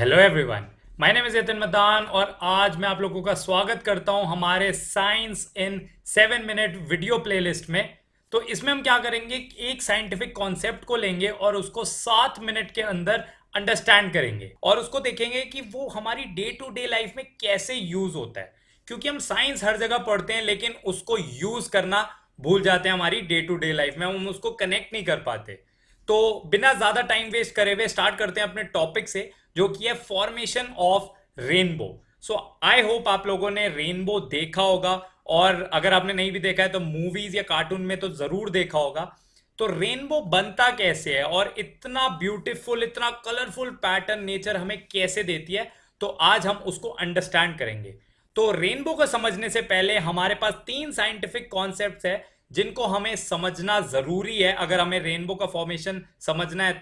Hello everyone, my name is Yatin Madan और आज मैं आप लोगों का स्वागत करता हूं हमारे साइंस इन 7 मिनट वीडियो प्लेलिस्ट में। तो इसमें हम क्या करेंगे कि एक साइंटिफिक कॉन्सेप्ट को लेंगे और उसको 7 मिनट के अंदर अंडरस्टैंड करेंगे और उसको देखेंगे कि वो हमारी डे टू डे लाइफ में कैसे यूज होता है। क्योंकि हम साइंस हर जगह पढ़ते हैं लेकिन उसको यूज करना भूल जाते हैं। हमारी डे टू डे लाइफ में हम उसको कनेक्ट नहीं कर पाते। तो बिना ज्यादा टाइम वेस्ट करे हुए स्टार्ट करते हैं अपने टॉपिक से, जो कि है formation of rainbow. So I hope आप लोगों ने रेनबो देखा होगा, और अगर आपने नहीं भी देखा है तो मूवीज या कार्टून में तो जरूर देखा होगा। तो रेनबो बनता कैसे है और इतना ब्यूटीफुल, इतना कलरफुल पैटर्न नेचर हमें कैसे देती है, तो आज हम उसको अंडरस्टैंड करेंगे। तो रेनबो को समझने से पहले हमारे पास 3 साइंटिफिक कॉन्सेप्ट्स है जिनको हमें समझना जरूरी है अगर हमें रेनबो का फॉर्मेशन समझना है।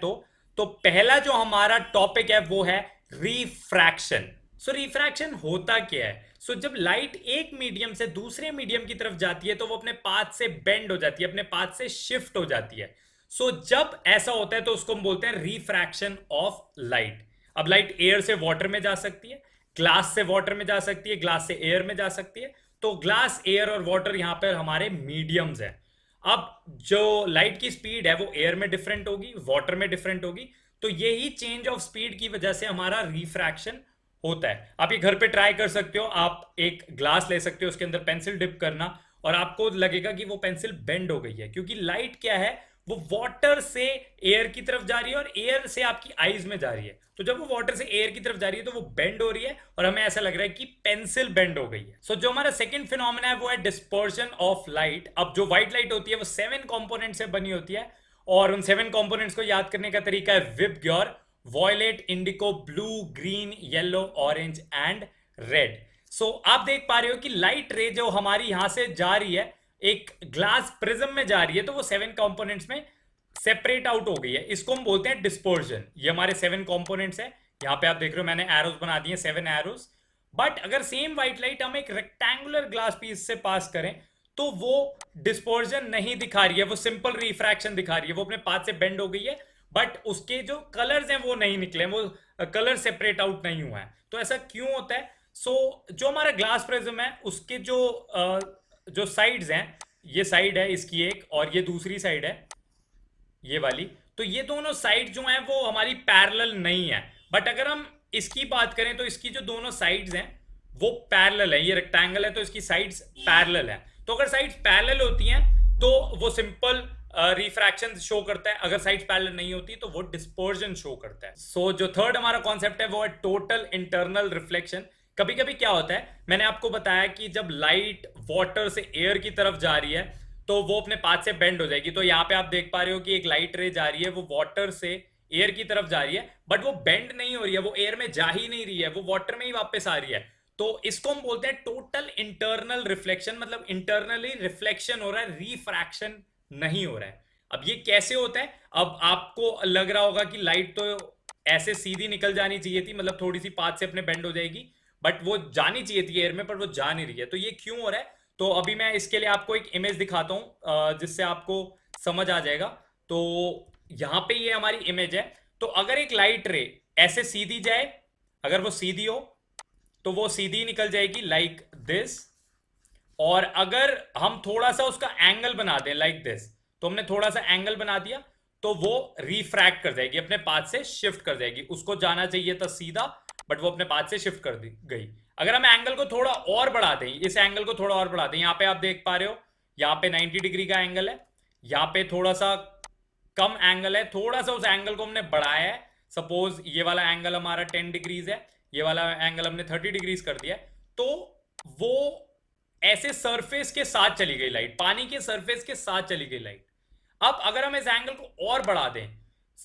तो पहला जो हमारा टॉपिक है वो है रिफ्रैक्शन। सो रिफ्रैक्शन होता क्या है? जब लाइट एक मीडियम से दूसरे मीडियम की तरफ जाती है तो वो अपने पाथ से बेंड हो जाती है, अपने पाथ से शिफ्ट हो जाती है। जब ऐसा होता है तो उसको हम बोलते हैं रिफ्रैक्शन ऑफ लाइट। अब लाइट एयर से वाटर में जा सकती है, ग्लास से वाटर में जा सकती है, ग्लास से एयर में जा सकती है। तो ग्लास, एयर और वाटर यहां पर हमारे मीडियम्स हैं। अब जो लाइट की स्पीड है वो एयर में डिफरेंट होगी, वाटर में डिफरेंट होगी। तो यही चेंज ऑफ स्पीड की वजह से हमारा रिफ्रैक्शन होता है। आप ये घर पे ट्राई कर सकते हो। आप एक ग्लास ले सकते हो, उसके अंदर पेंसिल डिप करना और आपको लगेगा कि वो पेंसिल बेंड हो गई है, क्योंकि लाइट क्या है, वो वाटर से एयर की तरफ जा रही है और एयर से आपकी आईज में जा रही है। तो जब वो वाटर से एयर की तरफ जा रही है तो वो बेंड हो रही है और हमें ऐसा लग रहा है कि पेंसिल बेंड हो गई है। जो हमारा सेकंड फिनोमेना है वो है डिस्पर्शन ऑफ लाइट। अब जो व्हाइट लाइट होती है वो 7 कंपोनेंट से बनी होती है और उन 7 कंपोनेंट्स को याद करने का तरीका है VIBGYOR: violet, indigo, blue, green, yellow, orange and red. आप देख पा रहे हो कि लाइट रे जो हमारी यहां से जा रही है, एक ग्लास प्रिज्म में जा रही है, तो वो 7 कंपोनेंट्स में सेपरेट आउट हो गई है। इसको हम बोलते हैं डिस्पर्जन। ये हमारे 7 कंपोनेंट्स है। यहाँ पे आप देख रहे हो मैंने एरोज बना दिए, 7 एरोज। बट अगर सेम व्हाइट लाइट हम एक रेक्टेंगुलर ग्लास पीस से पास करें तो वो डिस्पर्जन नहीं दिखा रही है, वो सिंपल रिफ्रैक्शन दिखा रही है। वो अपने पाथ से बेंड हो गई है बट उसके जो कलर्स हैं वो नहीं निकले, वो कलर सेपरेट आउट नहीं हुआ है। तो ऐसा क्यों होता है? जो हमारा ग्लास प्रिज्म है उसके जो साइड्स हैं, ये साइड है इसकी एक और ये दूसरी साइड है ये वाली, तो ये दोनों साइड जो हैं वो हमारी पैरेलल नहीं है। बट अगर हम इसकी बात करें तो इसकी जो दोनों साइड्स हैं वो पैरेलल है। ये रेक्टेंगल है तो इसकी साइड्स पैरेलल है। तो अगर साइड्स पैरेलल होती हैं तो वो सिंपल रिफ्रैक्शन शो करता है, अगर साइड्स पैरेलल नहीं होती तो वो डिस्पर्जन शो करता है। जो थर्ड हमारा कॉन्सेप्ट है वो है टोटल इंटरनल रिफ्लेक्शन। कभी कभी क्या होता है, मैंने आपको बताया कि जब लाइट वाटर से एयर की तरफ जा रही है तो वो अपने पाथ से बेंड हो जाएगी। तो यहाँ पे आप देख पा रहे हो कि एक लाइट रे जा रही है, वो वाटर से एयर की तरफ जा रही है बट वो बेंड नहीं हो रही है, वो एयर में जा ही नहीं रही है, वो वाटर में ही वापस आ रही है। तो इसको हम बोलते हैं टोटल इंटरनल रिफ्लेक्शन, मतलब इंटरनली रिफ्लेक्शन हो रहा है, रिफ्रैक्शन नहीं हो रहा है। अब ये कैसे होता है? अब आपको लग रहा होगा कि लाइट तो ऐसे सीधी निकल जानी चाहिए थी, मतलब थोड़ी सी पाथ से अपने बेंड हो जाएगी, बट वो जानी चाहिए थी एयर में पर वो जा नहीं रही है। तो ये क्यों हो रहा है? तो अभी मैं इसके लिए आपको एक इमेज दिखाता हूं जिससे आपको समझ आ जाएगा। तो यहां पे ये हमारी इमेज है। तो अगर एक लाइट रे ऐसे सीधी जाए, अगर वो सीधी हो तो वो सीधी निकल जाएगी लाइक दिस। और अगर हम थोड़ा सा उसका एंगल बना दें लाइक दिस, तो हमने थोड़ा सा एंगल बना दिया तो वो रिफ्रैक्ट कर जाएगी, अपने पाथ से शिफ्ट कर जाएगी। उसको जाना चाहिए था सीधा बट वो अपने पाथ से शिफ्ट कर दी गई। अगर हम एंगल को थोड़ा और बढ़ा दें, इस एंगल को थोड़ा और बढ़ा दें, यहाँ पे आप देख पा रहे हो यहाँ पे 90 डिग्री का एंगल है, यहाँ पे थोड़ा सा कम एंगल है, थोड़ा सा उस एंगल को हमने बढ़ाया है। सपोज ये वाला एंगल हमारा 10 डिग्रीज है, ये वाला एंगल हमने 30 डिग्रीज कर दिया है। तो वो ऐसे सरफेस के साथ चली गई लाइट, पानी के सरफेस के साथ चली गई लाइट। अब अगर हम इस एंगल को और बढ़ा दें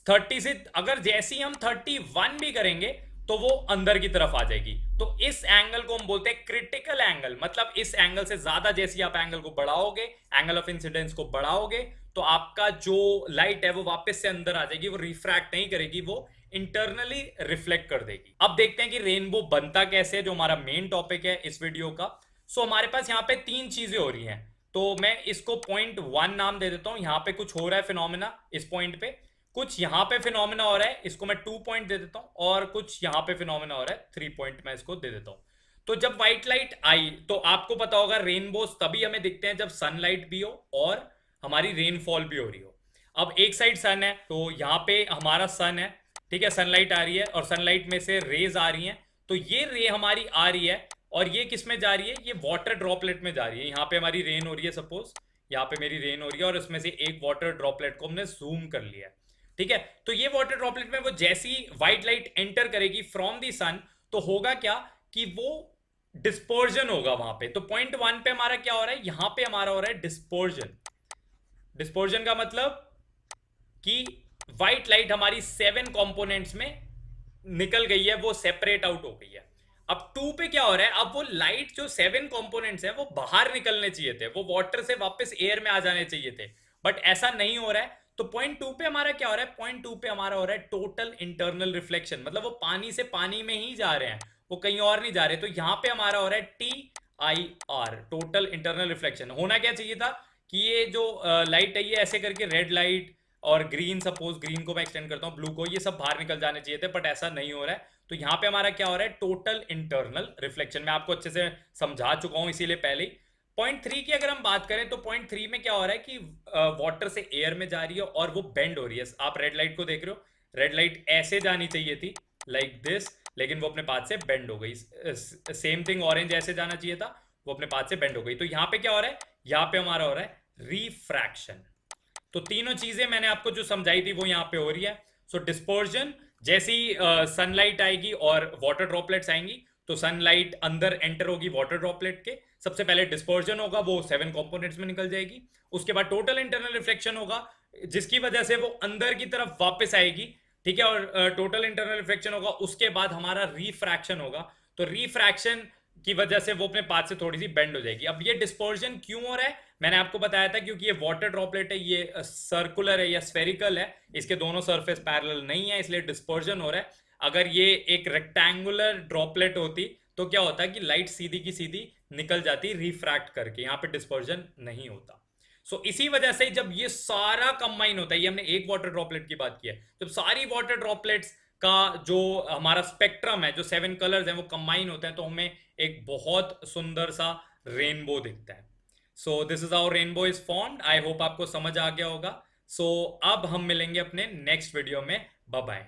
30 से, अगर जैसे ही हम 31 भी करेंगे तो वो अंदर की तरफ आ जाएगी। तो इस एंगल को हम बोलते हैं क्रिटिकल एंगल। मतलब इस एंगल से ज्यादा जैसे आप एंगल को बढ़ाओगे, एंगल ऑफ इंसिडेंस को बढ़ाओगे, तो आपका जो लाइट है वो वापस से अंदर आ जाएगी, वो रिफ्रैक्ट नहीं करेगी, वो इंटरनली रिफ्लेक्ट कर देगी। अब देखते हैं कि रेनबो बनता कैसे है, जो हमारा मेन टॉपिक है इस वीडियो का। हमारे पास यहाँ पे 3 चीजें हो रही हैं। तो मैं इसको पॉइंट 1 नाम दे देता हूं। यहाँ पे कुछ हो रहा है फिनोमेना इस पॉइंट पे। कुछ यहाँ पे फिनोमेना हो रहा है, इसको मैं 2 पॉइंट दे देता हूँ, और कुछ यहाँ पे फिनोमेना हो रहा है 3 पॉइंट मैं इसको दे देता हूँ। तो जब व्हाइट लाइट आई तो आपको पता होगा रेनबोज तभी हमें दिखते हैं जब सनलाइट भी हो और हमारी रेनफॉल भी हो रही हो। अब एक साइड सन है तो यहाँ पे हमारा सन है, ठीक है, सनलाइट आ रही है और सनलाइट में से रेज आ रही हैं, तो ये रे हमारी आ रही है और ये किस में जा रही है, ये वाटर ड्रॉपलेट में जा रही है। यहाँ पे हमारी रेन हो रही है, सपोज यहाँ पे मेरी रेन हो रही है और इसमें से एक वाटर ड्रॉपलेट को हमने जूम कर लिया है, ठीक है। तो ये वाटर ड्रॉपलेट में वो जैसी व्हाइट लाइट एंटर करेगी फ्रॉम दी सन तो होगा क्या कि वो डिस्पर्जन होगा वहां पे। तो पॉइंट 1 पे हमारा क्या हो रहा है, यहां पे हमारा हो रहा है डिस्पर्जन। डिस्पर्जन का मतलब कि व्हाइट लाइट हमारी 7 कंपोनेंट्स में निकल गई है, वो सेपरेट आउट हो गई है। अब 2 पे क्या हो रहा है, अब वो लाइट जो 7 कंपोनेंट्स है वो बाहर निकलने चाहिए थे, वो वाटर से वापस एयर में आ जाने चाहिए थे, बट ऐसा नहीं हो रहा है। तो पॉइंट 2 पे हमारा क्या हो रहा है, पॉइंट 2 पे हमारा हो रहा है टोटल इंटरनल रिफ्लेक्शन, मतलब वो पानी से पानी में ही जा रहे हैं, वो कहीं और नहीं जा रहे। तो यहां पे हमारा हो रहा है TIR, टोटल इंटरनल रिफ्लेक्शन। होना क्या चाहिए था कि ये जो लाइट है ये ऐसे करके रेड लाइट और ग्रीन, सपोज ग्रीन को मैं एक्सटेंड करता हूँ, ब्लू को, ये सब बाहर निकल जाने चाहिए थे, बट ऐसा नहीं हो रहा है। तो यहाँ पे हमारा क्या हो रहा है, टोटल इंटरनल रिफ्लेक्शन। मैं आपको अच्छे से समझा चुका हूँ इसीलिए पहले ही। पॉइंट 3 की अगर हम बात करें तो पॉइंट 3 में क्या हो रहा है कि वाटर से एयर में जा रही है और वो बेंड हो रही है। आप रेड लाइट को देख रहे हो, रेड लाइट ऐसे जानी चाहिए थी लाइक दिस, लेकिन वो अपने पाथ से बेंड हो गई। सेम थिंग ऑरेंज ऐसे जाना चाहिए था, वो अपने पाथ से बेंड हो गई। तो यहाँ पे क्या हो रहा है, यहाँ पे हमारा हो रहा है रिफ्रैक्शन। तो तीनों चीजें मैंने आपको जो समझाई थी वो यहाँ पे हो रही है। सो डिस्पर्जन, जैसी सनलाइट आएगी और वाटर ड्रॉपलेट्स आएंगी तो सनलाइट अंदर एंटर होगी वाटर ड्रॉपलेट के, सबसे पहले डिस्पर्जन होगा, वो 7 कंपोनेंट्स में निकल जाएगी। उसके बाद टोटल इंटरनल रिफ्लेक्शन होगा जिसकी वजह से वो अंदर की तरफ वापस आएगी, ठीक है, और टोटल इंटरनल रिफ्लेक्शन होगा। उसके बाद हमारा रिफ्रैक्शन होगा, तो रिफ्रैक्शन की वजह से वो अपने पाथ से थोड़ी सी बेंड हो जाएगी। अब ये डिस्पर्जन क्यों हो रहा है, मैंने आपको बताया था क्योंकि ये वाटर ड्रॉपलेट है, ये सर्कुलर है या स्फेरिकल है, इसके दोनों सरफेस पैरेलल नहीं है, इसलिए डिस्पर्जन हो रहा है। अगर ये एक रेक्टेंगुलर ड्रॉपलेट होती तो क्या होता है कि लाइट सीधी की सीधी निकल जाती रिफ्रैक्ट करके, यहाँ पे डिस्पर्जन नहीं होता। सो इसी वजह से जब ये सारा कंबाइन होता है, ये हमने एक वाटर ड्रॉपलेट की बात की है, जब सारी वाटर ड्रॉपलेट्स का जो हमारा स्पेक्ट्रम है, जो 7 कलर्स हैं वो कंबाइन होते हैं, तो हमें एक बहुत सुंदर सा रेनबो दिखता है। So this is how rainbow is formed. I hope आपको समझ आ गया होगा। सो अब हम मिलेंगे अपने नेक्स्ट वीडियो में। Bye bye.